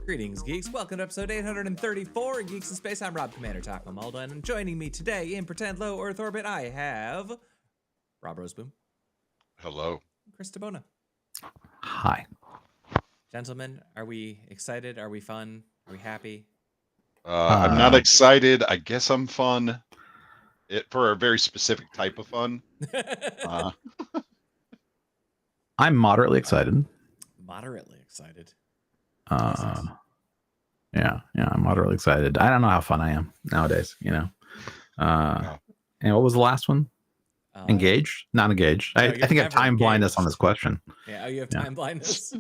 Greetings, geeks. Welcome to episode 834 of Geeks in Space. I'm Rob Commander Taco Malden, and joining me today in Pretend Low Earth Orbit, I have Rob Roseboom. Hello. Chris Tabona. Hi. Gentlemen, are we excited? Are we fun? Are we happy? I'm not excited. I guess I'm fun. For a very specific type of fun. I'm moderately excited. Moderately excited. Yeah, I'm moderately excited. I don't know how fun I am nowadays, you know. No. And what was the last one? Engaged? Not engaged. No, I think I have time blindness on this question. Yeah, you have time blindness.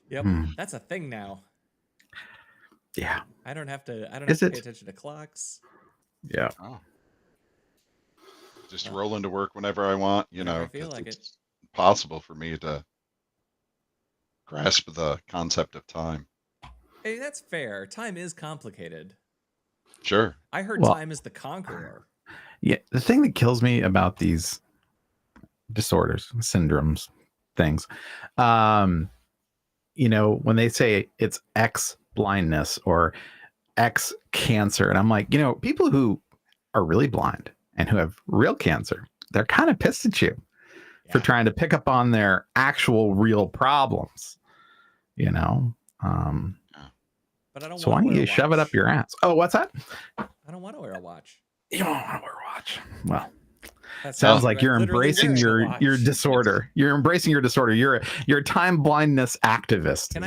Yep, that's a thing now. Yeah. I don't have to pay attention to clocks. Yeah. Oh. Just roll into work whenever I want, you know. I feel like it's possible for me to grasp the concept of time. Hey, that's fair. Time is complicated. Sure. I heard time is the conqueror. Yeah. The thing that kills me about these disorders, syndromes, things, you know, when they say it's X blindness or X cancer, and I'm like, you know, people who are really blind and who have real cancer, they're kind of pissed at you for trying to pick up on their actual real problems, you know. But I don't. So why don't you shove it up your ass? Oh, what's that? I don't want to wear a watch. You don't want to wear a watch. Well, that sounds like you're embracing your disorder. You're embracing your disorder. You're a time blindness activist.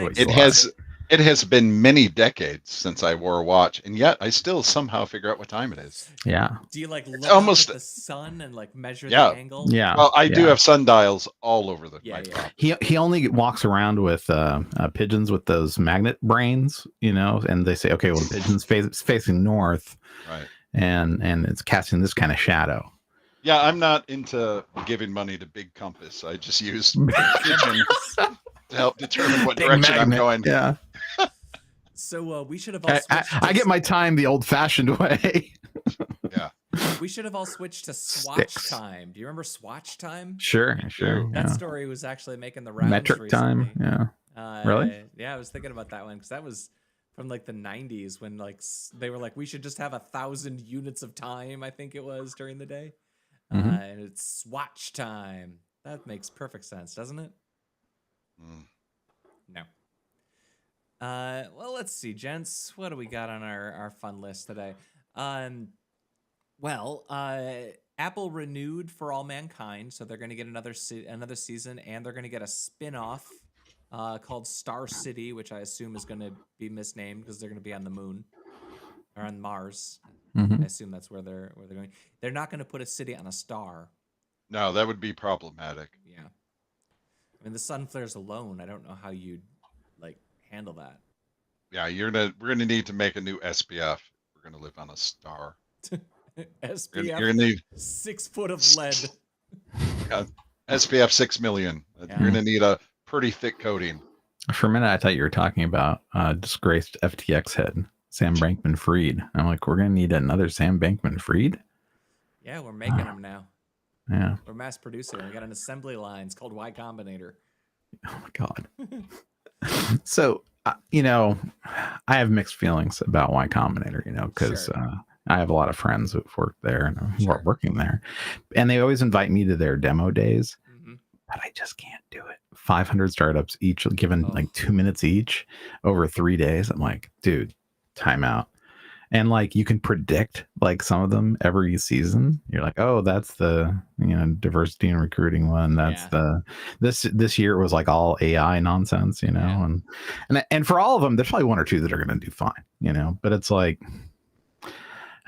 It has been many decades since I wore a watch, and yet I still somehow figure out what time it is. Yeah. Do you like look up at the sun and like measure the angle? Yeah. Well, I do have sundials all over the He only walks around with pigeons with those magnet brains, you know, and they say, okay, well, the pigeon's facing north, right, and it's casting this kind of shadow. Yeah, I'm not into giving money to Big Compass. I just use pigeon to help determine what direction I'm going. Yeah. So we should have all switched I get my time the old-fashioned way. Yeah. We should have all switched to Swatch time. Do you remember Swatch time? Sure. That story was actually making the rounds Metric recently. time, yeah. Really? Yeah, I was thinking about that one because that was from like the 90s when like they were like, we should just have 1,000 units of time, I think it was, during the day. And it's Swatch time. That makes perfect sense, doesn't it? No. Well, let's see, gents. What do we got on our fun list today? Apple renewed For All Mankind, so they're going to get another season, and they're going to get a spin-off called Star City, which I assume is going to be misnamed because they're going to be on the moon or on Mars. I assume that's where they're going. They're not going to put a city on a star. No, that would be problematic. Yeah. I mean, the sun flares alone. I don't know how you'd like handle that. Yeah, we're gonna need to make a new SPF. We're gonna live on a star. SPF. You're gonna need 6 foot of lead. SPF 6 million. Yeah. You're gonna need a pretty thick coating. For a minute, I thought you were talking about disgraced FTX head Sam Bankman-Fried. I'm like, we're gonna need another Sam Bankman-Fried. Yeah, we're making them now. Yeah, we're mass producing. We got an assembly line. It's called Y Combinator. Oh my god. So you know, I have mixed feelings about Y Combinator, you know, because I have a lot of friends who've worked there and who are working there, and they always invite me to their demo days, but I just can't do it. 500 startups each, given like 2 minutes each over 3 days. I'm like, dude, time out. And like you can predict like some of them every season. You're like, oh, that's the diversity and recruiting one. That's this year it was like all AI nonsense, you know, and for all of them, there's probably 1 or 2 that are going to do fine, you know. But it's like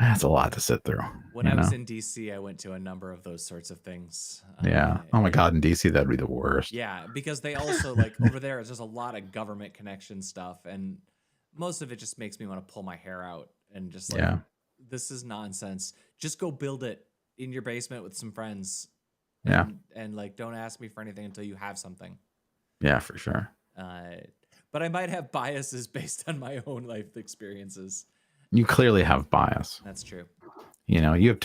that's a lot to sit through. When I was in DC, I went to a number of those sorts of things. Yeah. Oh my God, in DC that'd be the worst. Yeah, because they also like over there, there's a lot of government connection stuff, and most of it just makes me want to pull my hair out. And just like, this is nonsense. Just go build it in your basement with some friends. And like, don't ask me for anything until you have something. Yeah, for sure. But I might have biases based on my own life experiences. You clearly have bias. That's true. You know, you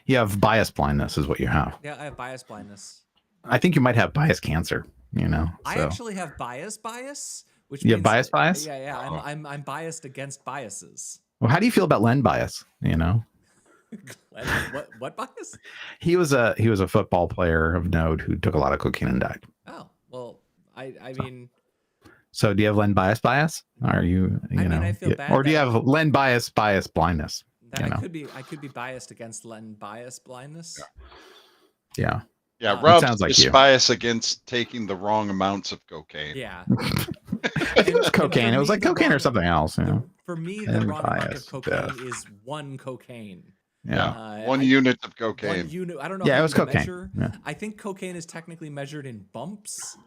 have bias blindness is what you have. Yeah, I have bias blindness. I think you might have bias cancer. You know, I so actually have bias, which you means have bias. Yeah, Oh. I'm biased against biases. Well, how do you feel about Len bias? You know, what bias? he was a football player of note who took a lot of cocaine and died. Oh, well, I mean, So do you have Len bias? Are you I feel bad or do you that have Len bias blindness? that You know? I could be biased against Len bias blindness. Yeah. Yeah, It Rob's sounds like just you. bias against taking the wrong amounts of cocaine. Yeah. It was cocaine. It was me, like the cocaine or wrong- something else. You know? For me, the And wrong amount bias, of cocaine death. is one cocaine. Yeah. One unit of cocaine. One unit. I don't know. Yeah, how it was you cocaine. measure. Yeah. I think cocaine is technically measured in bumps.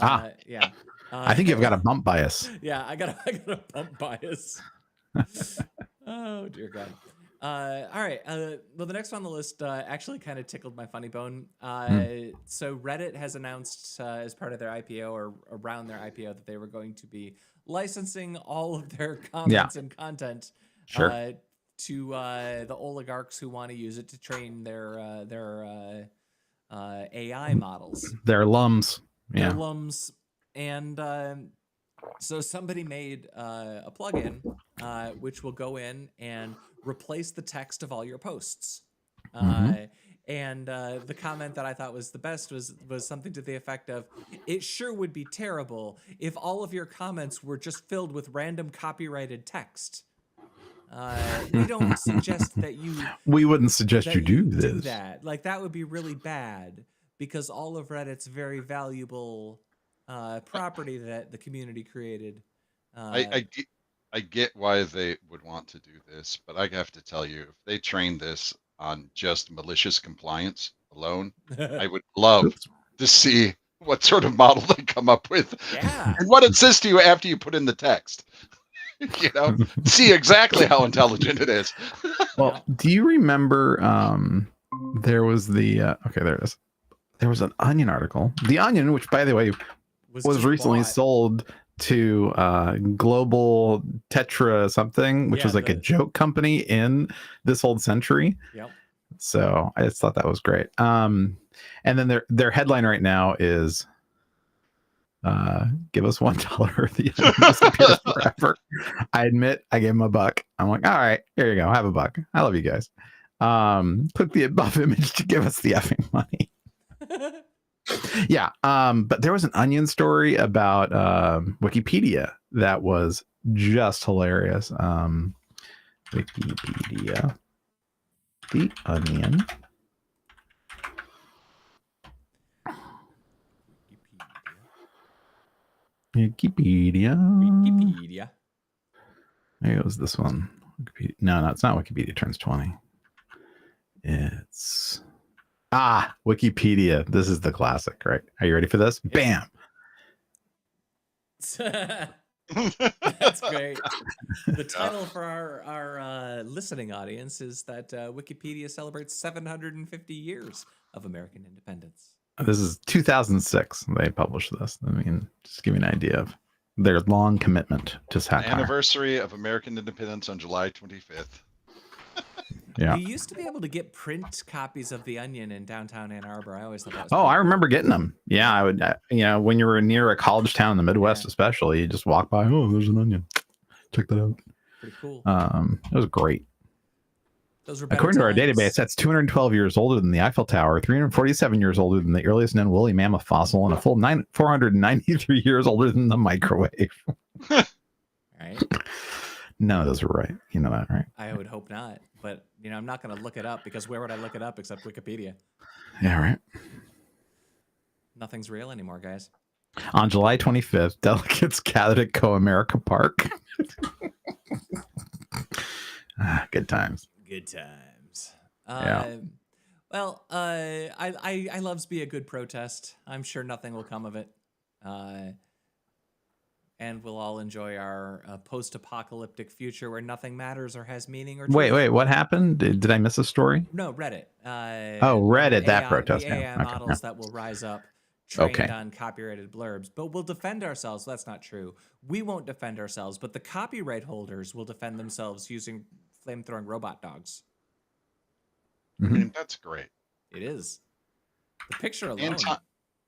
Ah. Yeah. I think you've got a bump bias. Yeah, I got a bump bias. Oh dear God. All right. Well, the next one on the list actually kind of tickled my funny bone. So Reddit has announced as part of their IPO or around their IPO that they were going to be licensing all of their comments and content Sure. to the oligarchs who want to use it to train their AI models. They're lums. Their Yeah. lums. And so somebody made a plugin which will go in and replace the text of all your posts. And the comment that I thought was the best was something to the effect of, "It sure would be terrible if all of your comments were just filled with random copyrighted text. We don't suggest that you We wouldn't suggest you do this. that. Like, that would be really bad because all of Reddit's very valuable property that the community created." I get why they would want to do this, but I have to tell you, if they train this on just malicious compliance alone, I would love to see what sort of model they come up with. Yeah. And what it says to you after you put in the text. You know, see exactly how intelligent it is. Well, do you remember there was the okay, there it is. There was an Onion article. The Onion, which by the way was just recently bought. sold to Global Tetra something, which Yeah, was like a joke company in this old century. Yep. So I just thought that was great. And then their headline right now is give us $1. The Onion disappears forever. I admit I gave him $1. I'm like, all right, here you go. Have $1. I love you guys. Click the above image to give us the effing money. Yeah. But there was an Onion story about Wikipedia that was just hilarious. Wikipedia. The Onion. Wikipedia. Maybe it was this one. Wikipedia. No, it's not Wikipedia turns 20. It's Wikipedia. This is the classic, right? Are you ready for this? Yeah. Bam. That's great. The title for our listening audience is that Wikipedia celebrates 750 years of American independence. This is 2006. They published this. I mean, just give you an idea of their long commitment to satire. Anniversary of American independence on July 25th. Yeah. You used to be able to get print copies of The Onion in downtown Ann Arbor. I always thought that was I remember getting them. Yeah, I would. When you were near a college town in the Midwest, especially, you just walk by. Oh, there's an Onion. Check that out. pretty cool. It was great. Those were According to our database, that's 212 years older than the Eiffel Tower, 347 years older than the earliest known woolly mammoth fossil, and a full 493 years older than the microwave. Right. None of those were right. You know that, right? I would hope not. But, I'm not going to look it up because where would I look it up except Wikipedia? Yeah, right. Nothing's real anymore, guys. On July 25th, delegates gathered at Co-America Park. Good times. Good times. Yeah. Well, I loves be a good protest. I'm sure nothing will come of it. And we'll all enjoy our post-apocalyptic future where nothing matters or has meaning or truth. Wait, what happened? Did I miss a story? No, Reddit. Reddit, that protest. The AI models that will rise up trained on copyrighted blurbs. But we'll defend ourselves. That's not true. We won't defend ourselves, but the copyright holders will defend themselves using flamethrowing robot dogs. I mean, that's great. It is. The picture alone.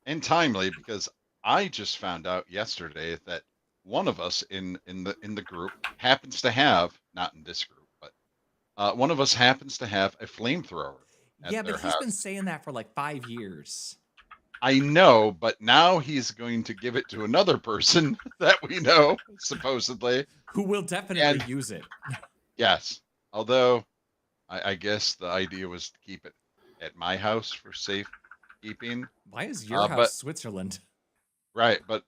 And timely, because I just found out yesterday that one of us in the group happens to have, not in this group, but one of us happens to have a flamethrower. Yeah, but he's been saying that for like 5 years. I know, but now he's going to give it to another person that we know, supposedly. Who will definitely use it. Yes. Although, I guess the idea was to keep it at my house for safekeeping. Why is your house Switzerland? Right, but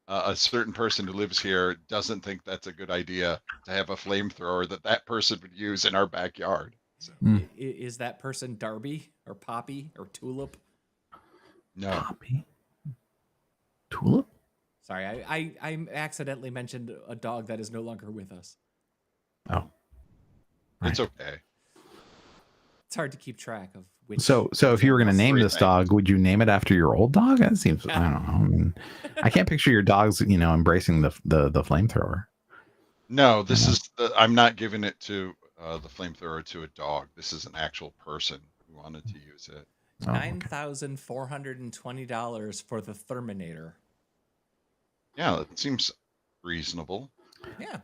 a certain person who lives here doesn't think that's a good idea to have a flamethrower that person would use in our backyard. So. Is that person Darby or Poppy or Tulip? No. Poppy? Tulip? Sorry, I accidentally mentioned a dog that is no longer with us. Oh. It's okay. It's hard to keep track of which. So if you were going to name this dog, would you name it after your old dog? That seems, I don't know. I mean, I can't picture your dogs, embracing the flamethrower. No, I'm not giving it to the flamethrower to a dog. This is an actual person who wanted to use it. $9,420 for the Terminator. Yeah, that seems reasonable. Yeah.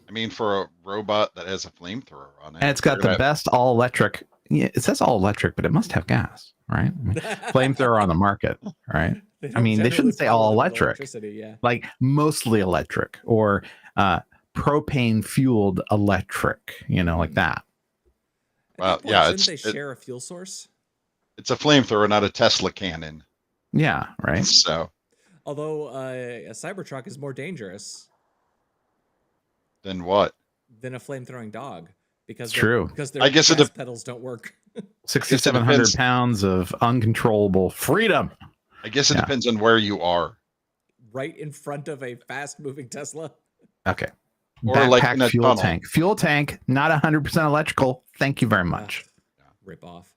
I mean, for a robot that has a flamethrower on it. And it's got the best all-electric. Yeah, it says all-electric, but it must have gas, right? Flamethrower on the market, right? I mean, they shouldn't say all-electric. Yeah. Like mostly electric or propane-fueled electric, like that. Well, yeah. Shouldn't they share a fuel source? It's a flamethrower, not a Tesla cannon. Yeah, right. So. Although a Cybertruck is more dangerous. Than what? Than a flamethrowing dog. Because true. Because their gas pedals don't work. 6,700 pounds of uncontrollable freedom. I guess it depends on where you are. Right in front of a fast-moving Tesla. Okay. Or backpack like in a fuel tunnel. tank. Fuel tank, not 100% electrical. Thank you very much. Rip off.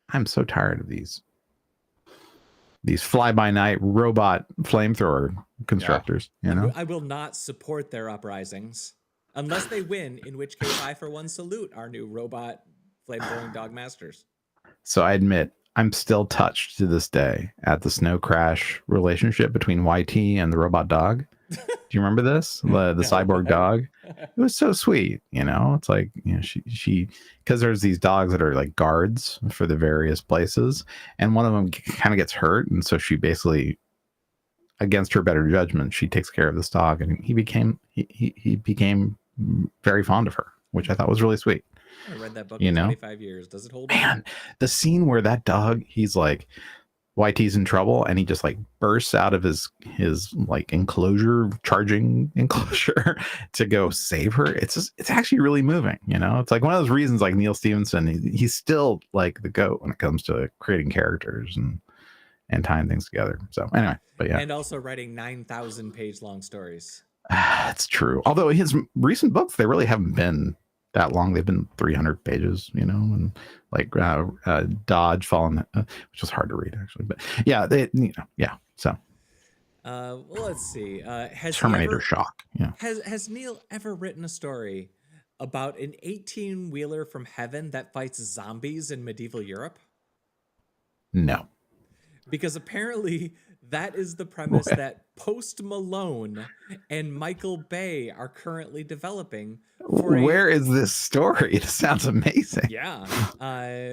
I'm so tired of these fly-by-night robot flamethrower constructors. I will not support their uprisings unless they win, in which case I, for one, salute our new robot flamethrowing dog masters. So I admit, I'm still touched to this day at the snow crash relationship between YT and the robot dog. Do you remember this? The cyborg dog? It was so sweet, It's like, she because there's these dogs that are like guards for the various places, and one of them kind of gets hurt, and so she basically, against her better judgment, she takes care of this dog, and he became very fond of her, which I thought was really sweet. I read that book in 25 years. Does it hold up? Man, the scene where that dog, he's like, YT's in trouble, and he just like bursts out of his like charging enclosure to go save her. It's actually really moving. It's like one of those reasons, like Neil Stephenson, he's still like the GOAT when it comes to creating characters and tying things together. So anyway, but yeah, and also writing 9,000-page long stories. That's true. Although his recent books, they really haven't been that long. They've been 300 pages, and like Dodge Fallen, which was hard to read actually, but yeah, So, well, let's see. Has Terminator Shock. Yeah. Has Neil ever written a story about an 18-wheeler from heaven that fights zombies in medieval Europe? No. Because apparently that is the premise that Post Malone and Michael Bay are currently developing. Where is this story? It sounds amazing. Yeah.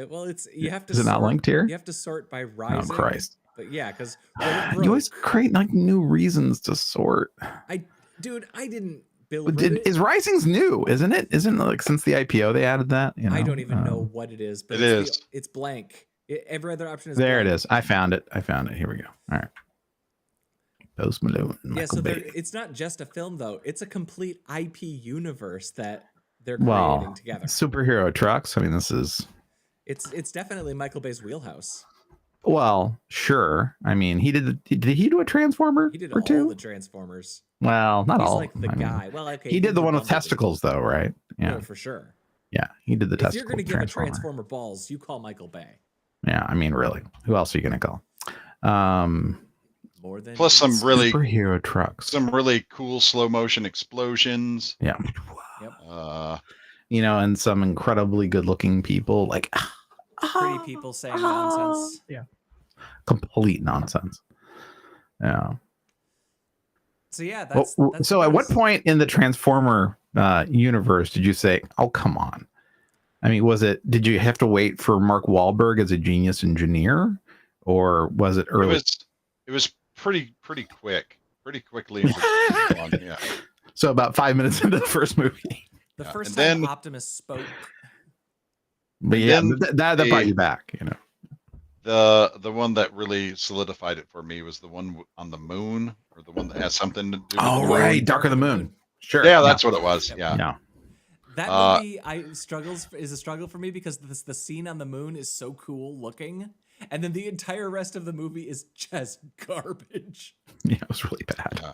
Well, you have to. Is it not linked here? You have to sort by rising. Oh Christ! But yeah, because you always create like new reasons to sort. I didn't build it. Is Rising's new? Isn't it? Isn't like since the IPO they added that? I don't even know what it is. But it is. It's blank. Every other option is there. blank. It is. I found it. Here we go. All right. Post Malone. So it's not just a film though; it's a complete IP universe that they're creating together. Superhero trucks. I mean, this is. It's definitely Michael Bay's wheelhouse. Well, sure. I mean, did he do a Transformer? He did or all two? the Transformers. Well, not He's all. Like the guy. Well, okay. He did the one with testicles, though, right? Yeah, for sure. Yeah, he did the testicles. If you're going to give a Transformer balls, you call Michael Bay. Yeah, I mean, really, who else are you going to call? More than plus some really superhero trucks, some really cool slow motion explosions. Yeah. Yep. And some incredibly good looking people. Like, pretty people saying nonsense. Yeah. Complete nonsense. Yeah. So yeah, So at what point in the Transformer universe did you say, "Oh, come on"? I mean, did you have to wait for Mark Wahlberg as a genius engineer, or was it early? It was pretty quick, pretty quickly. Yeah. So about 5 minutes into the first movie. The first time Optimus spoke. But yeah, that brought you back, you know. The one that really solidified it for me was the one on the moon, or the one that has something to do with the moon. Dark of the Moon. Sure. Yeah, that's what it was. Yeah. Yeah. That movie is a struggle for me because the scene on the moon is so cool looking, and then the entire rest of the movie is just garbage. Yeah, it was really bad. Yeah.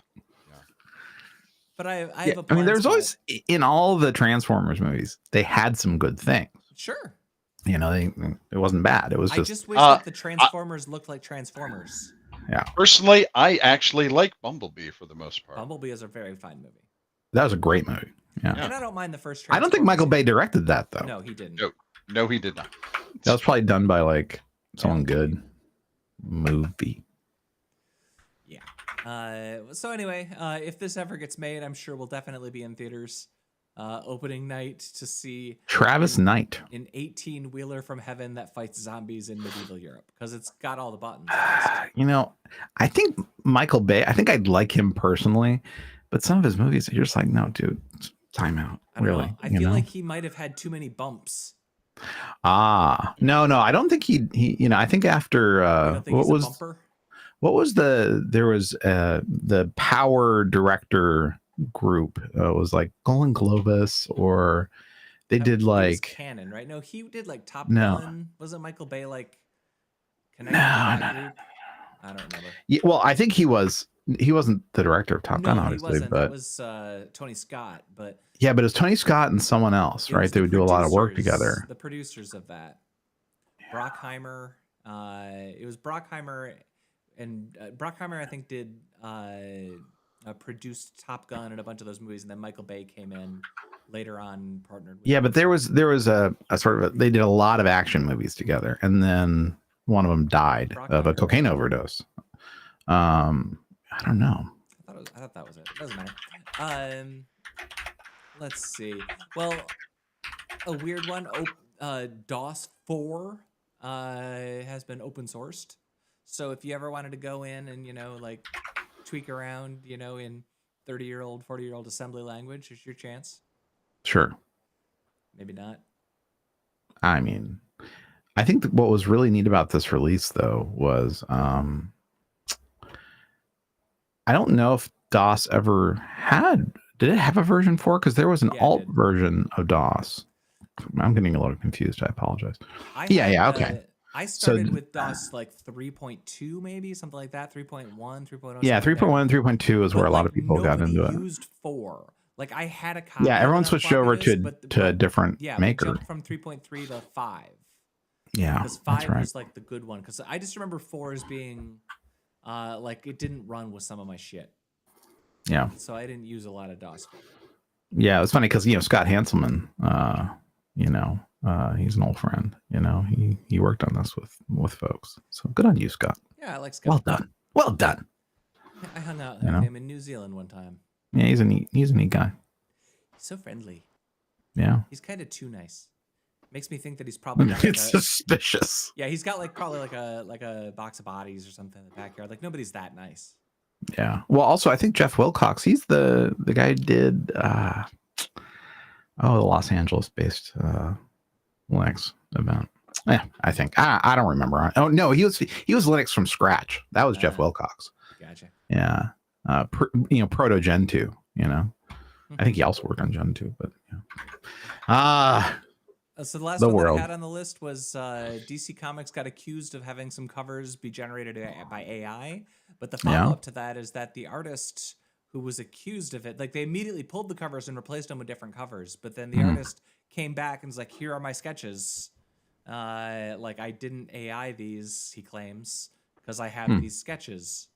But I have a. I mean, there's always in all the Transformers movies, they had some good things. Sure. You know, it wasn't bad. It was just. I just wish that the Transformers looked like Transformers. Yeah. Personally, I actually like Bumblebee for the most part. Bumblebee is a very fine movie. That was a great movie. Yeah. And I don't mind the first. I don't think Michael Bay directed that though. No, he didn't. No, he did not. That was probably done by like someone good. Movie. Yeah. So anyway, if this ever gets made, I'm sure we'll definitely be in theaters. Opening night to see Travis Knight, an 18-wheeler from heaven that fights zombies in medieval Europe, because it's got all the buttons. You know, I think Michael Bay, I think I'd like him personally, but some of his movies, you're just like, no, dude, time out. Really? I feel like he might have had too many bumps. No, I don't think he you know, I think after there was the Power director group, was like Golan Globus, or they did like Canon, right? No, he did like Top Gun. Wasn't Michael Bay like connected to that group? I don't remember. Yeah, well, I think he wasn't the director of Top Gun, obviously, but it was Tony Scott. But yeah, but it was Tony Scott and someone else, right? They would do a lot of work together. The producers of that, Brockheimer. It was Brockheimer, and Brockheimer, I think, did produced Top Gun and a bunch of those movies, and then Michael Bay came in later on, partnered with. Yeah, but there was a sort of they did a lot of action movies together, and then one of them died of a cocaine overdose. I don't know. I thought that was it. Doesn't matter. Let's see. Well, a weird one. DOS 4 has been open sourced. So if you ever wanted to go in and, you know, like tweak around, you know, in 30-year-old, 40-year-old assembly language, it's your chance. Sure. Maybe not. I mean, I think what was really neat about this release, though, was I don't know if DOS ever did it have a version 4? Because there was an alt version of DOS. I'm getting a little confused. I apologize. Okay. I started with DOS like 3.2, maybe something like that. 3.1, 3.0. Yeah, 3.1, 3.2 is where a lot of people got into it. Used 4. Like I had a copy. Yeah, everyone switched over to a different maker. We jumped from 3.3 to 5. Yeah, because 5 was like the good one. Because I just remember 4 as being like it didn't run with some of my shit. Yeah. So I didn't use a lot of DOS. Yeah, it's funny because Scott Hanselman, he's an old friend. He worked on this with folks. So good on you, Scott. Yeah, I like Scott. Well done. I hung out with him in New Zealand one time. Yeah, he's a neat guy. He's so friendly. Yeah. He's kind of too nice. Makes me think that he's probably got it's suspicious. Yeah, he's got probably like a box of bodies or something in the backyard. Like nobody's that nice. Yeah. Well, also I think Jeff Wilcox, he's the guy who did the Los Angeles based Linux event. Yeah, I think. I don't remember. Oh no, he was Linux from scratch. That was Jeff Wilcox. Gotcha. Yeah. Proto Gen 2, I think he also worked on Gen 2, but so the last one that I had on the list was DC Comics got accused of having some covers be generated by AI, but the follow-up to that is that the artist who was accused of it, like they immediately pulled the covers and replaced them with different covers, but then the artist came back and was like, here are my sketches. Like I didn't AI these, he claims, because I have these sketches.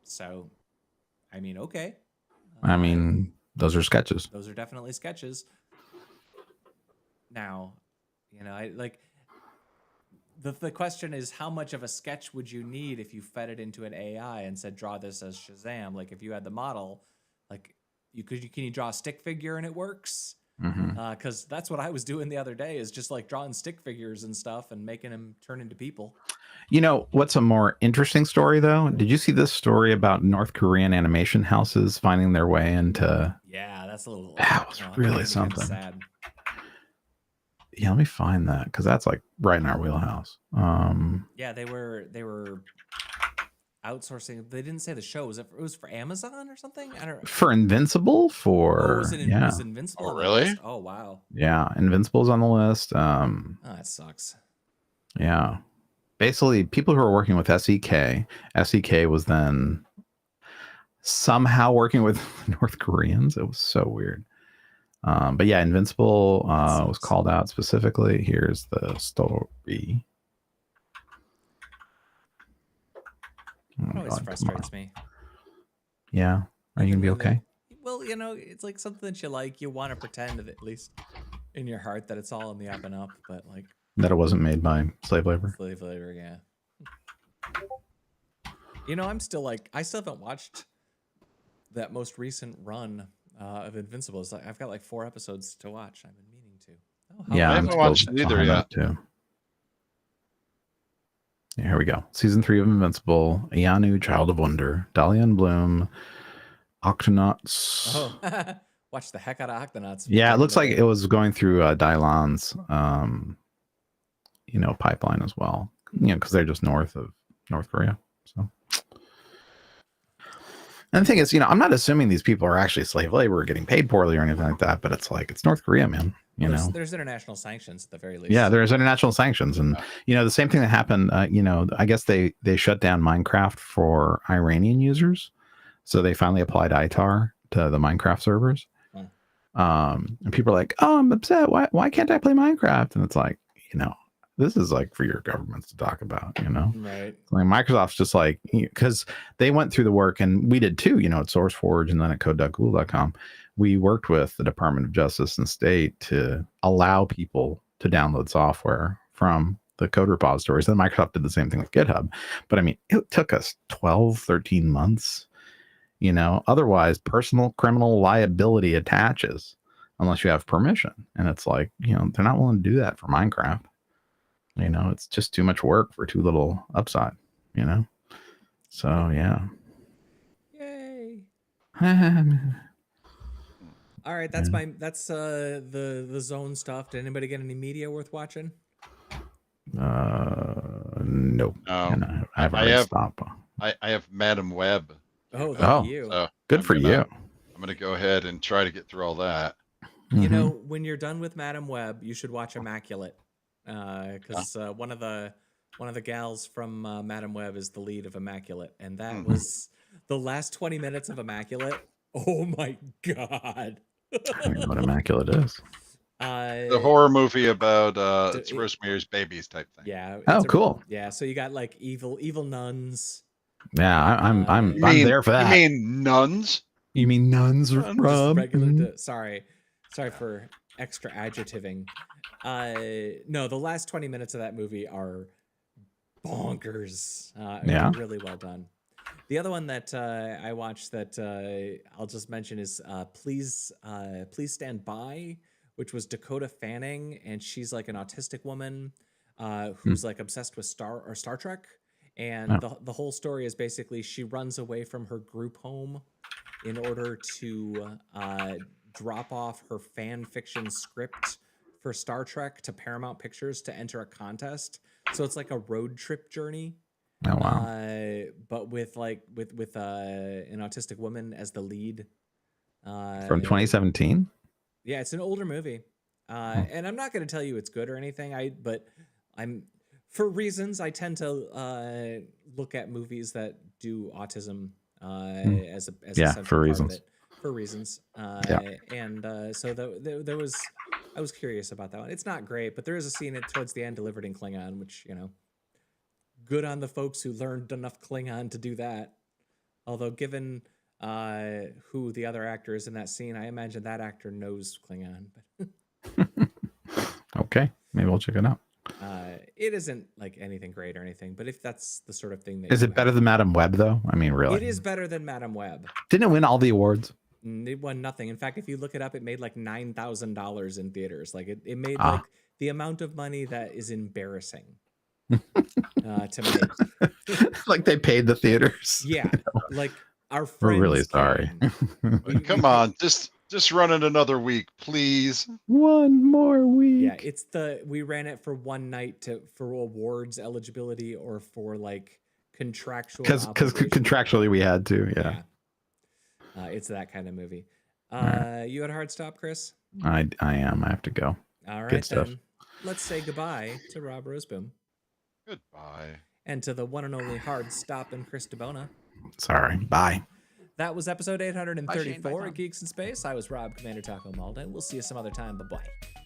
So, I mean, okay. I mean, those are sketches. Those are definitely sketches. Now, You know, I like the question is, how much of a sketch would you need if you fed it into an AI and said, draw this as Shazam? Like, if you had the model, like, can you draw a stick figure and it works? Because that's what I was doing the other day, is just like drawing stick figures and stuff and making them turn into people. You know, what's a more interesting story, though? Did you see this story about North Korean animation houses finding their way into... Yeah, that's a little... That was really something. Sad. Yeah, let me find that, because that's like right in our wheelhouse. Yeah, they were outsourcing. They didn't say the show. It was for Amazon or something? I don't... For Invincible, for... was Invincible? Oh, really? List? Oh, wow. Yeah, Invincible's on the list. Oh, that sucks. Yeah. Basically, people who are working with SEK was then somehow working with North Koreans. It was so weird. But yeah, Invincible was called out specifically. Here's the story. It always frustrates me. Yeah. Are you going to be okay? Well, you know, it's like something that you like. You want to pretend that, at least in your heart, that it's all on the up and up, but like... That it wasn't made by slave labor. Slave labor, yeah. You know, I'm still like... I still haven't watched that most recent run of Invincible. I've got like 4 episodes to watch. I've been meaning to. Oh, yeah, I haven't watched it either yet. Too. Yeah, here we go. Season 3 of Invincible. Ayanu, Child of Wonder. Dahlia and Bloom. Octonauts. Oh, watch the heck out of Octonauts. Yeah, it looks like it was going through Dylan's, pipeline as well. You know, because they're just north of North Korea. So, and the thing is, I'm not assuming these people are actually slave labor or getting paid poorly or anything like that. But it's like, it's North Korea, man. There's international sanctions at the very least. Yeah, there's international sanctions, and the same thing that happened. I guess they shut down Minecraft for Iranian users, so they finally applied ITAR to the Minecraft servers. And people are like, "Oh, I'm upset. Why can't I play Minecraft?" And it's like, this is like for your governments to talk about. Right? Like Microsoft's just like, because they went through the work, and we did too. At SourceForge and then at code.google.com. We worked with the Department of Justice and State to allow people to download software from the code repositories. And Microsoft did the same thing with GitHub. But I mean, it took us 12, 13 months. Otherwise, personal criminal liability attaches unless you have permission. And it's like, they're not willing to do that for Minecraft. It's just too much work for too little upside, So, yeah. Yay. All right, that's the zone stuff. Did anybody get any media worth watching? Nope. I have Madam Web. Oh, you. So good for you. I'm gonna go ahead and try to get through all that. When you're done with Madam Web, you should watch Immaculate, because one of the gals from Madam Web is the lead of Immaculate, and that was the last 20 minutes of Immaculate. Oh my god. I don't know what Immaculate is. The horror movie about it's Rosemary's Babies type thing. Yeah. Cool. Yeah. So you got like evil nuns. Yeah, I'm there for that. You mean nuns? You mean nuns, Rob? Sorry for extra adjectiving. No, the last 20 minutes of that movie are bonkers. Really well done. The other one that I watched that I'll just mention is Please Stand By, which was Dakota Fanning, and she's like an autistic woman who's like obsessed with Star Trek, and the whole story is basically she runs away from her group home in order to drop off her fan fiction script for Star Trek to Paramount Pictures to enter a contest. So it's like a road trip journey. Oh wow! But with an autistic woman as the lead. From 2017. Yeah, it's an older movie, and I'm not going to tell you it's good or anything. But for reasons I tend to look at movies that do autism as a central for reasons. Part of it. For reasons. So there was. I was curious about that one. It's not great, but there is a scene towards the end delivered in Klingon, which good on the folks who learned enough Klingon to do that. Although given who the other actor is in that scene, I imagine that actor knows Klingon. But Okay, maybe we'll check it out. It isn't like anything great or anything, but if that's the sort of thing that Is it better than Madam Web though? I mean, really? It is better than Madam Web. Didn't it win all the awards? It won nothing. In fact, if you look it up, it made like $9,000 in theaters. Like it made like the amount of money that is embarrassing to make. Like they paid the theaters. Yeah, like our friends. We're really sorry. Come on, just run it another week, please. One more week. Yeah, we ran it for one night for awards eligibility or for like contractual. Because contractually we had to. Yeah. It's that kind of movie. Right. You had a hard stop, Chris? I am. I have to go. All right, Good stuff. then. Let's say goodbye to Rob Roseboom. Goodbye. And to the one and only hard stop in Chris DeBona. Sorry. Bye. That was episode 834 Bye, of Geeks in Space. I was Rob Commander Taco Malda. We'll see you some other time. Bye-bye.